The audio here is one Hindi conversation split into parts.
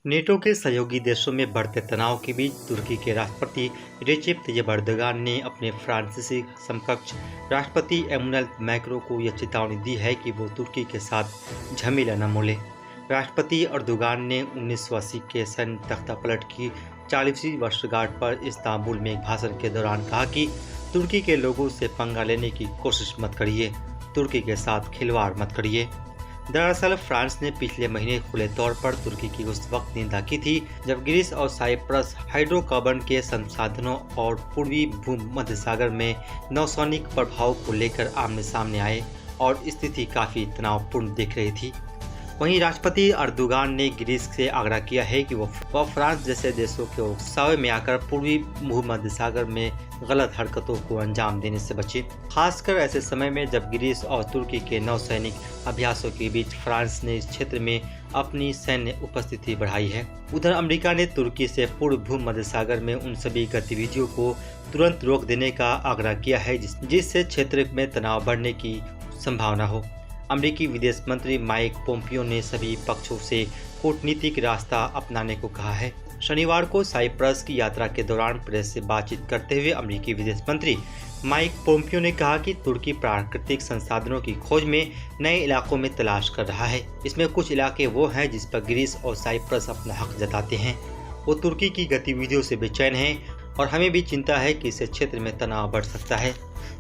नेटो के सहयोगी देशों में बढ़ते तनाव के बीच तुर्की के राष्ट्रपति रेसेप तैयब एर्दोगान ने अपने फ्रांसीसी समकक्ष राष्ट्रपति एमुनुएल मैक्रों को यह चेतावनी दी है कि वो तुर्की के साथ झमेला न मोले। राष्ट्रपति एर्दोगान ने 1980 के सैन्य तख्तापलट की 40वीं वर्षगांठ पर इस्तांबुल में एक भाषण के दौरान कहा कि तुर्की के लोगों से पंगा लेने की कोशिश मत करिए, तुर्की के साथ खिलवाड़ मत करिए। दरअसल फ्रांस ने पिछले महीने खुले तौर पर तुर्की की उस वक्त निंदा की थी जब ग्रीस और साइप्रस हाइड्रोकार्बन के संसाधनों और पूर्वी भूमध्य सागर में नौसैनिक प्रभाव को लेकर आमने सामने आए और स्थिति काफी तनावपूर्ण दिख रही थी। वहीं राष्ट्रपति एर्दोगान ने ग्रीस से आग्रह किया है कि वह फ्रांस जैसे देशों के उकसावे में आकर पूर्वी भूमध्य सागर में गलत हरकतों को अंजाम देने से बचे, खासकर ऐसे समय में जब ग्रीस और तुर्की के नौसैनिक अभ्यासों के बीच फ्रांस ने इस क्षेत्र में अपनी सैन्य उपस्थिति बढ़ाई है। उधर अमेरिका ने तुर्की से पूर्व भूमध्य सागर में उन सभी गतिविधियों को तुरंत रोक देने का आग्रह किया है जिससे क्षेत्र में तनाव बढ़ने की संभावना हो। अमेरिकी विदेश मंत्री माइक पोम्पियो ने सभी पक्षों से कूटनीतिक रास्ता अपनाने को कहा है। शनिवार को साइप्रस की यात्रा के दौरान प्रेस से बातचीत करते हुए अमेरिकी विदेश मंत्री माइक पोम्पियो ने कहा कि तुर्की प्राकृतिक संसाधनों की खोज में नए इलाकों में तलाश कर रहा है। इसमें कुछ इलाके वो हैं जिस पर ग्रीस और साइप्रस अपना हक जताते हैं। वो तुर्की की गतिविधियों से बेचैन हैं और हमें भी चिंता है कि इस क्षेत्र में तनाव बढ़ सकता है।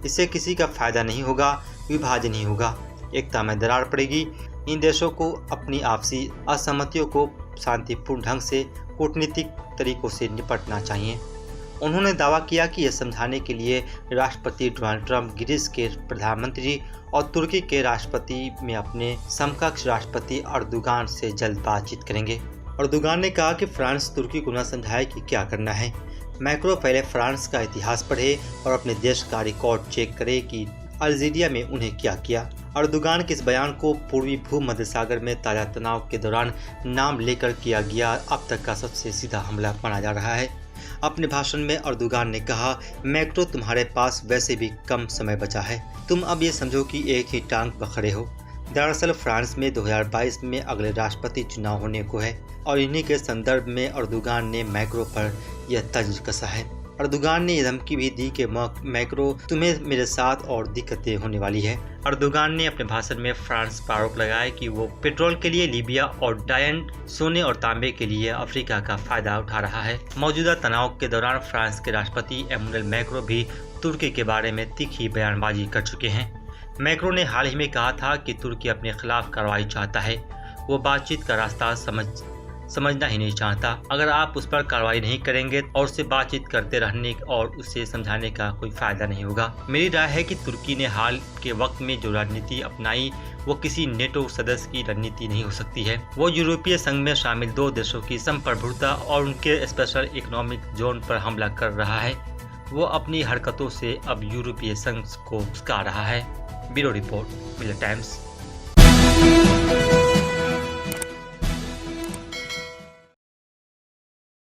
इससे किसी का फायदा नहीं होगा, विभाजन ही होगा, एकता में दरार पड़ेगी। इन देशों को अपनी आपसी असहमतियों को शांतिपूर्ण ढंग से कूटनीतिक तरीकों से निपटना चाहिए। उन्होंने दावा किया कि यह समझाने के लिए राष्ट्रपति डोनाल्ड ट्रंप ग्रीस के प्रधानमंत्री और तुर्की के राष्ट्रपति में अपने समकक्ष राष्ट्रपति एर्दोगान से जल्द बातचीत करेंगे। एर्दोगान ने कहा कि फ्रांस तुर्की को न समझाए कि क्या करना है। मैक्रो पहले फ्रांस का इतिहास पढ़े और अपने देश का रिकॉर्ड चेक करे कि अल्जीरिया में उन्हें क्या किया। एर्दोगान के इस बयान को पूर्वी भूमध्य सागर में ताजा तनाव के दौरान नाम लेकर किया गया अब तक का सबसे सीधा हमला माना जा रहा है। अपने भाषण में एर्दोगान ने कहा, मैक्रो तुम्हारे पास वैसे भी कम समय बचा है, तुम अब ये समझो कि एक ही टांग पर खड़े हो। दरअसल फ्रांस में 2022 में अगले राष्ट्रपति चुनाव होने को है और इन्हीं के संदर्भ में एर्दोगान ने मैक्रो पर यह तंज कसा है। एर्दोगान ने यह धमकी भी दी कि मैक्रो तुम्हें मेरे साथ और दिक्कतें होने वाली है। एर्दोगान ने अपने भाषण में फ्रांस पर आरोप लगाया कि वो पेट्रोल के लिए लीबिया और डायन सोने और तांबे के लिए अफ्रीका का फायदा उठा रहा है। मौजूदा तनाव के दौरान फ्रांस के राष्ट्रपति एमुनुएल मैक्रो भी तुर्की के बारे में तीखी बयानबाजी कर चुके हैं। मैक्रो ने हाल ही में कहा था कि तुर्की अपने खिलाफ कार्रवाई चाहता है, वो बातचीत का रास्ता समझना ही नहीं चाहता। अगर आप उस पर कार्रवाई नहीं करेंगे और उससे बातचीत करते रहने और उसे समझाने का कोई फायदा नहीं होगा। मेरी राय है कि तुर्की ने हाल के वक्त में जो रणनीति अपनाई वो किसी नेटो सदस्य की रणनीति नहीं हो सकती है। वो यूरोपीय संघ में शामिल 2 देशों की संप्रभुता और उनके स्पेशल इकोनॉमिक जोन पर हमला कर रहा है। वो अपनी हरकतों से अब यूरोपीय संघ को उकसा रहा है। Bureau report, mirror times.